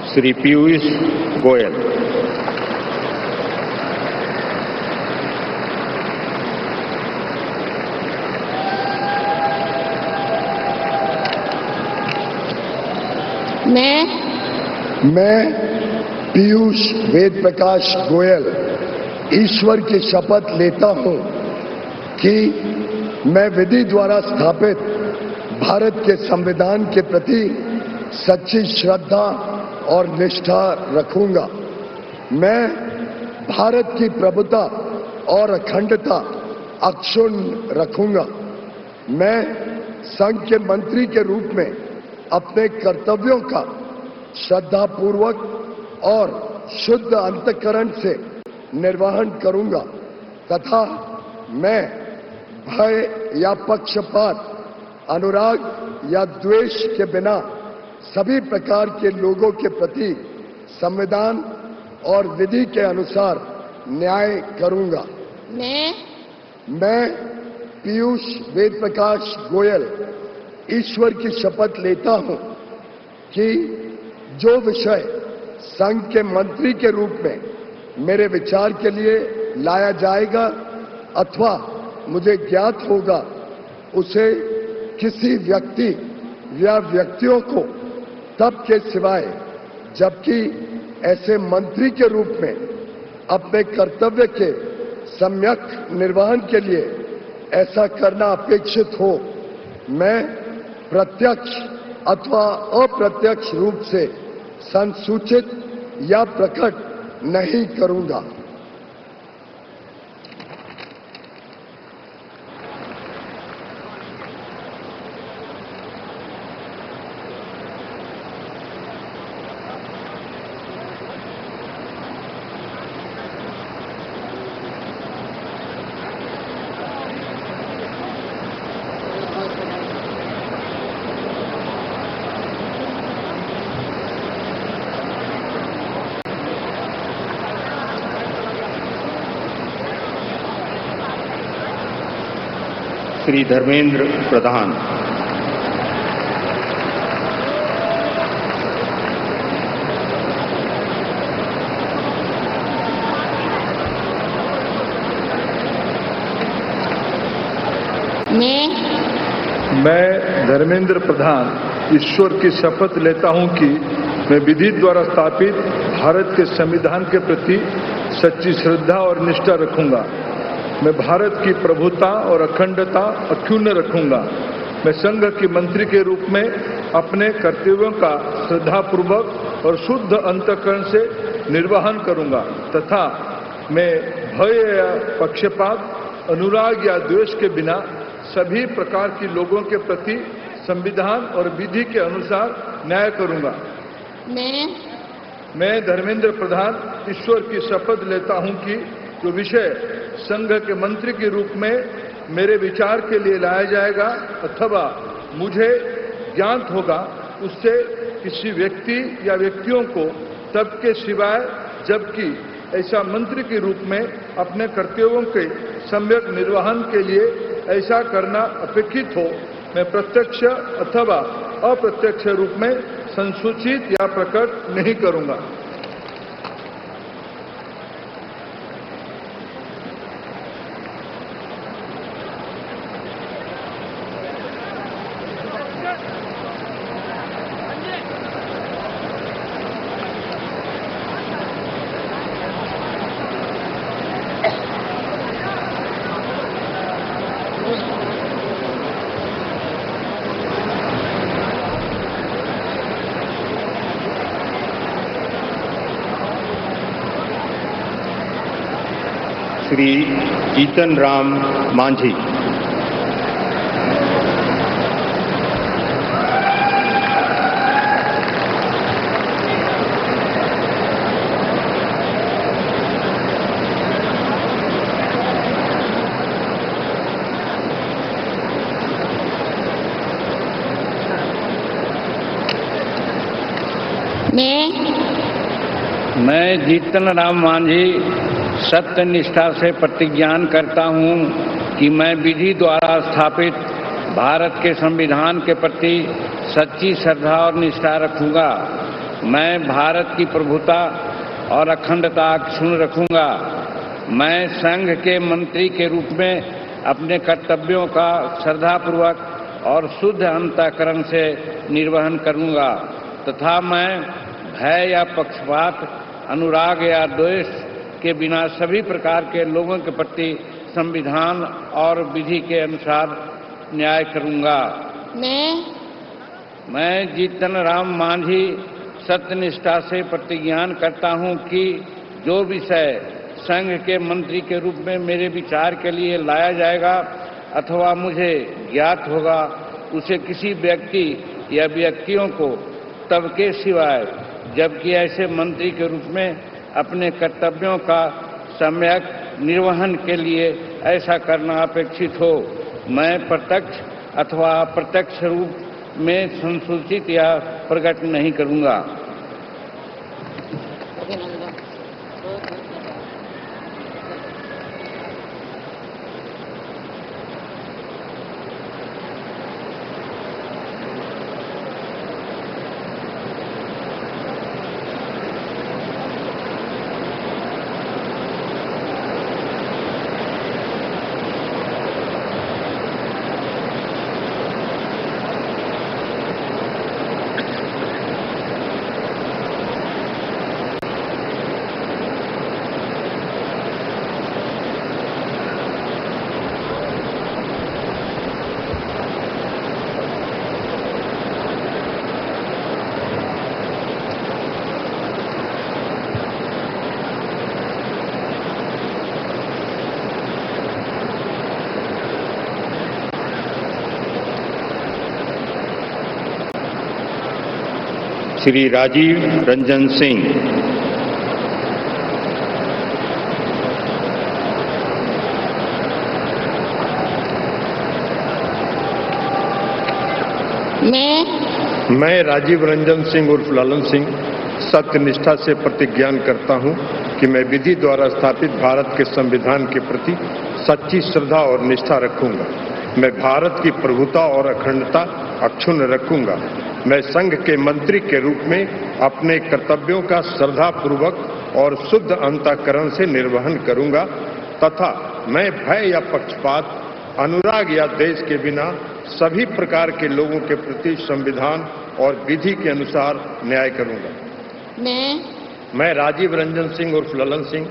श्री पीयूष गोयल। मैं पीयूष वेद प्रकाश गोयल ईश्वर की शपथ लेता हूं कि मैं विधि द्वारा स्थापित भारत के संविधान के प्रति सच्ची श्रद्धा और निष्ठा रखूंगा। मैं भारत की प्रभुता और अखंडता अक्षुण्ण रखूंगा। मैं संघ के मंत्री के रूप में अपने कर्तव्यों का श्रद्धापूर्वक और शुद्ध अंतःकरण से निर्वहन करूंगा तथा मैं भय या पक्षपात, अनुराग या द्वेष के बिना सभी प्रकार के लोगों के प्रति संविधान और विधि के अनुसार न्याय करूंगा। मैं पीयूष वेद प्रकाश गोयल ईश्वर की शपथ लेता हूं कि जो विषय संघ के मंत्री के रूप में मेरे विचार के लिए लाया जाएगा अथवा मुझे ज्ञात होगा, उसे किसी व्यक्ति या व्यक्तियों को तब के सिवाय जबकि ऐसे मंत्री के रूप में अपने कर्तव्य के सम्यक निर्वहन के लिए ऐसा करना अपेक्षित हो, मैं प्रत्यक्ष अथवा अप्रत्यक्ष रूप से संसूचित या प्रकट नहीं करूंगा। श्री धर्मेंद्र प्रधान। मैं धर्मेंद्र प्रधान ईश्वर की शपथ लेता हूं कि मैं विधि द्वारा स्थापित भारत के संविधान के प्रति सच्ची श्रद्धा और निष्ठा रखूंगा। मैं भारत की प्रभुता और अखंडता अक्षुण्ण रखूंगा। मैं संघ के मंत्री के रूप में अपने कर्तव्यों का श्रद्धापूर्वक और शुद्ध अंतःकरण से निर्वहन करूंगा तथा मैं भय या पक्षपात, अनुराग या द्वेष के बिना सभी प्रकार की लोगों के प्रति संविधान और विधि के अनुसार न्याय करूंगा। मैं धर्मेंद्र प्रधान ईश्वर की शपथ लेता हूं कि जो विषय संघ के मंत्री के रूप में मेरे विचार के लिए लाया जाएगा अथवा मुझे ज्ञात होगा, उससे किसी व्यक्ति या व्यक्तियों को तब के सिवाय जबकि ऐसा मंत्री के रूप में अपने कर्तव्यों के सम्यक निर्वहन के लिए ऐसा करना अपेक्षित हो, मैं प्रत्यक्ष अथवा अप्रत्यक्ष रूप में संसूचित या प्रकट नहीं करूंगा। श्री जीतन राम मांझी। मैं जीतन राम मांझी सत्य निष्ठा से प्रतिज्ञान करता हूं कि मैं विधि द्वारा स्थापित भारत के संविधान के प्रति सच्ची श्रद्धा और निष्ठा रखूंगा मैं भारत की प्रभुता और अखंडता अक्षुण्ण रखूंगा। मैं संघ के मंत्री के रूप में अपने कर्तव्यों का श्रद्धापूर्वक और शुद्ध अंतःकरण से निर्वहन करूंगा तथा मैं भय या पक्षपात, अनुराग या द्वेष के बिना सभी प्रकार के लोगों के प्रति संविधान और विधि के अनुसार न्याय करूंगा। मैं जीतन राम मांझी सत्यनिष्ठा से प्रतिज्ञान करता हूं कि जो विषय संघ के मंत्री के रूप में मेरे विचार के लिए लाया जाएगा अथवा मुझे ज्ञात होगा, उसे किसी व्यक्ति या व्यक्तियों को तब के सिवाय जबकि ऐसे मंत्री के रूप में अपने कर्तव्यों का सम्यक निर्वहन के लिए ऐसा करना अपेक्षित हो, मैं प्रत्यक्ष अथवा अप्रत्यक्ष रूप में संसूचित या प्रकट नहीं करूंगा। श्री राजीव रंजन सिंह। मैं राजीव रंजन सिंह उर्फ लालन सिंह सत्यनिष्ठा से प्रतिज्ञान करता हूं कि मैं विधि द्वारा स्थापित भारत के संविधान के प्रति सच्ची श्रद्धा और निष्ठा रखूंगा। मैं भारत की प्रभुता और अखंडता अक्षुण्ण रखूंगा। मैं संघ के मंत्री के रूप में अपने कर्तव्यों का श्रद्धापूर्वक और शुद्ध अंतःकरण से निर्वहन करूंगा तथा मैं भय या पक्षपात, अनुराग या देश के बिना सभी प्रकार के लोगों के प्रति संविधान और विधि के अनुसार न्याय करूंगा। मैं राजीव रंजन सिंह उर्फ ललन सिंह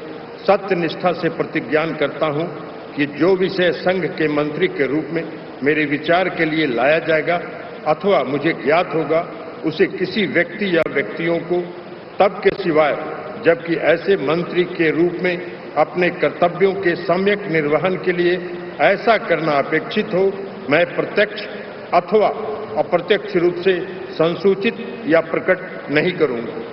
सत्यनिष्ठा से प्रतिज्ञान करता हूं कि जो विषय संघ के मंत्री के रूप में मेरे विचार के लिए लाया जाएगा अथवा मुझे ज्ञात होगा, उसे किसी व्यक्ति या व्यक्तियों को तब के सिवाय जबकि ऐसे मंत्री के रूप में अपने कर्तव्यों के सम्यक निर्वहन के लिए ऐसा करना अपेक्षित हो, मैं प्रत्यक्ष अथवा अप्रत्यक्ष रूप से संसूचित या प्रकट नहीं करूंगा।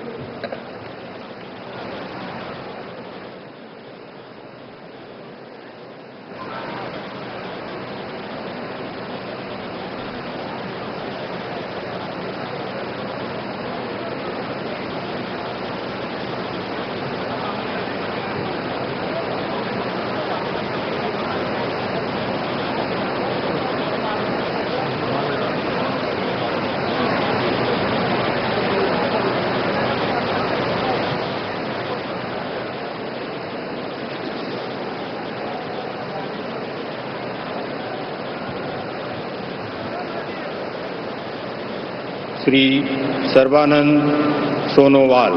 Shri Sarbananda Sonowal.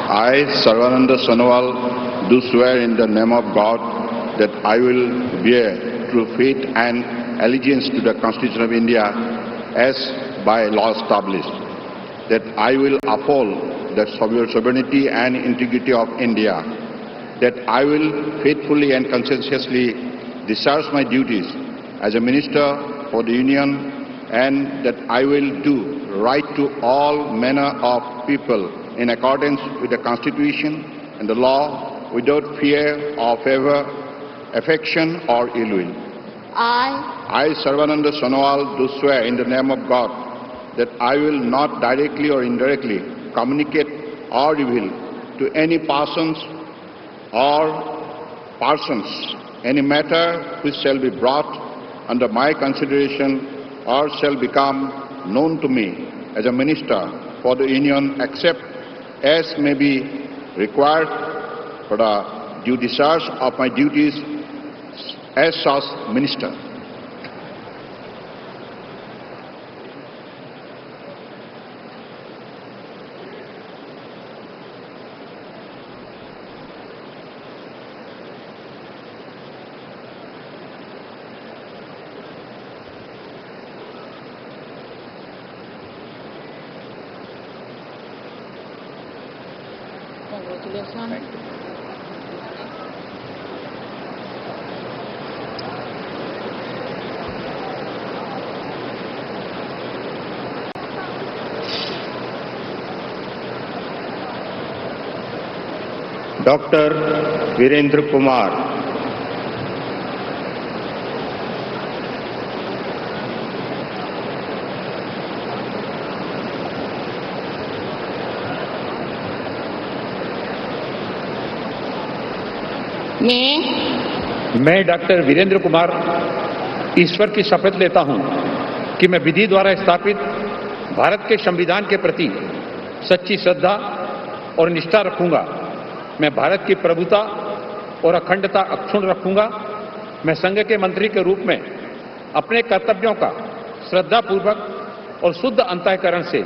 I, Sarvananda Sonowal, do swear in the name of God that I will bear true faith and allegiance to the Constitution of India as by law established, that I will uphold the sovereignty and integrity of India, that I will faithfully and conscientiously discharge my duties as a Minister for the Union, and that I will do right to all manner of people in accordance with the Constitution and the law without fear or favor, affection or ill will. I, Sarvananda Sonowal, do swear in the name of God that I will not directly or indirectly communicate or reveal to any persons or persons any matter which shall be brought under my consideration or shall become known to me as a minister for the Union, except as may be required for the due discharge of my duties as such minister. Congratulations. Doctor Virendra Kumar, मैं doctor Virendra Kumar ईश्वर की शपथ लेता हूं कि मैं विधि द्वारा स्थापित भारत के संविधान के प्रति सच्ची श्रद्धा और निष्ठा रखूंगा। मैं भारत की प्रभुता और अखंडता अक्षुण्ण रखूंगा। मैं संघ के मंत्री के रूप में अपने कर्तव्यों का श्रद्धापूर्वक और शुद्ध अंतःकरण से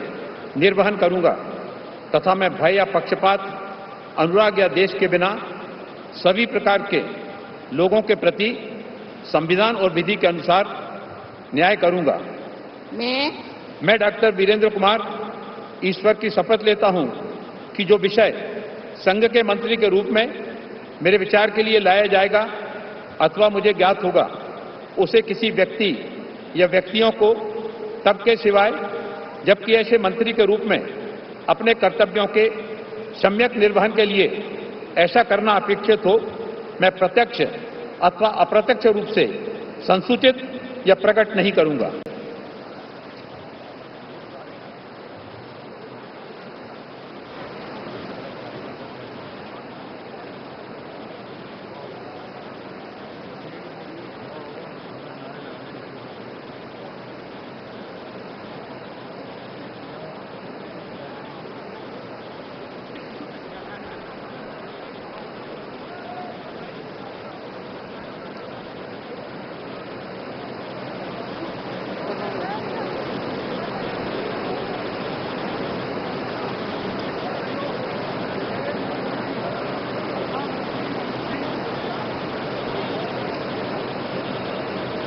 निर्वहन करूंगा तथा मैं भय या पक्षपात, अनुराग या देश के बिना सभी प्रकार के लोगों के प्रति संविधान और विधि के अनुसार न्याय करूंगा। मैं डॉक्टर वीरेंद्र कुमार ईश्वर की शपथ लेता हूं कि जो विषय संघ के मंत्री के रूप में मेरे विचार के लिए लाया जाएगा अथवा मुझे ज्ञात होगा, उसे किसी व्यक्ति या व्यक्तियों को तब के सिवाय जबकि ऐसे मंत्री के रूप में अपने कर्तव्यों के सम्यक निर्वहन के लिए ऐसा करना अपेक्षित हो, मैं प्रत्यक्ष अथवा अप्रत्यक्ष रूप से संसूचित या प्रकट नहीं करूंगा।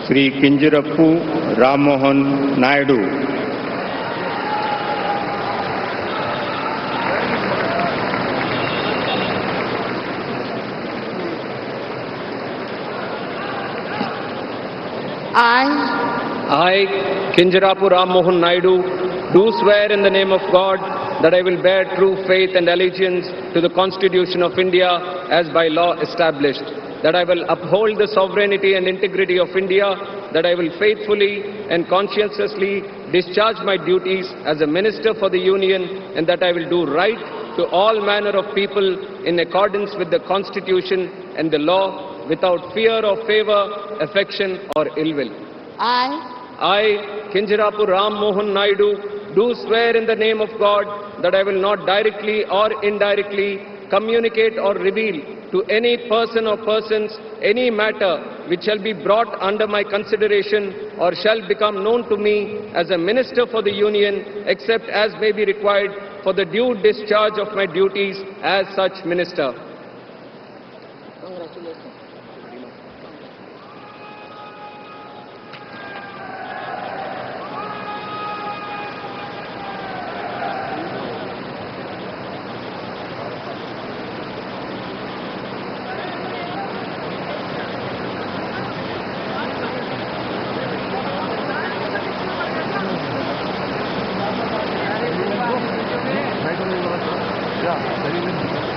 Shri किंजरप्पू Rammohan Naidu, I, Kinjarapu Ram Mohan Naidu, do swear in the name of God that I will bear true faith and allegiance to the Constitution of India as by law established, that I will uphold the sovereignty and integrity of India, that I will faithfully and conscientiously discharge my duties as a Minister for the Union, and that I will do right to all manner of people in accordance with the Constitution and the law, without fear or favor, affection or ill will. I, Kinjarapu Ram Mohan Naidu, do swear in the name of God that I will not directly or indirectly communicate or reveal to any person or persons any matter which shall be brought under my consideration or shall become known to me as a Minister for the Union, except as may be required for the due discharge of my duties as such Minister. Congratulations. Yeah, very good.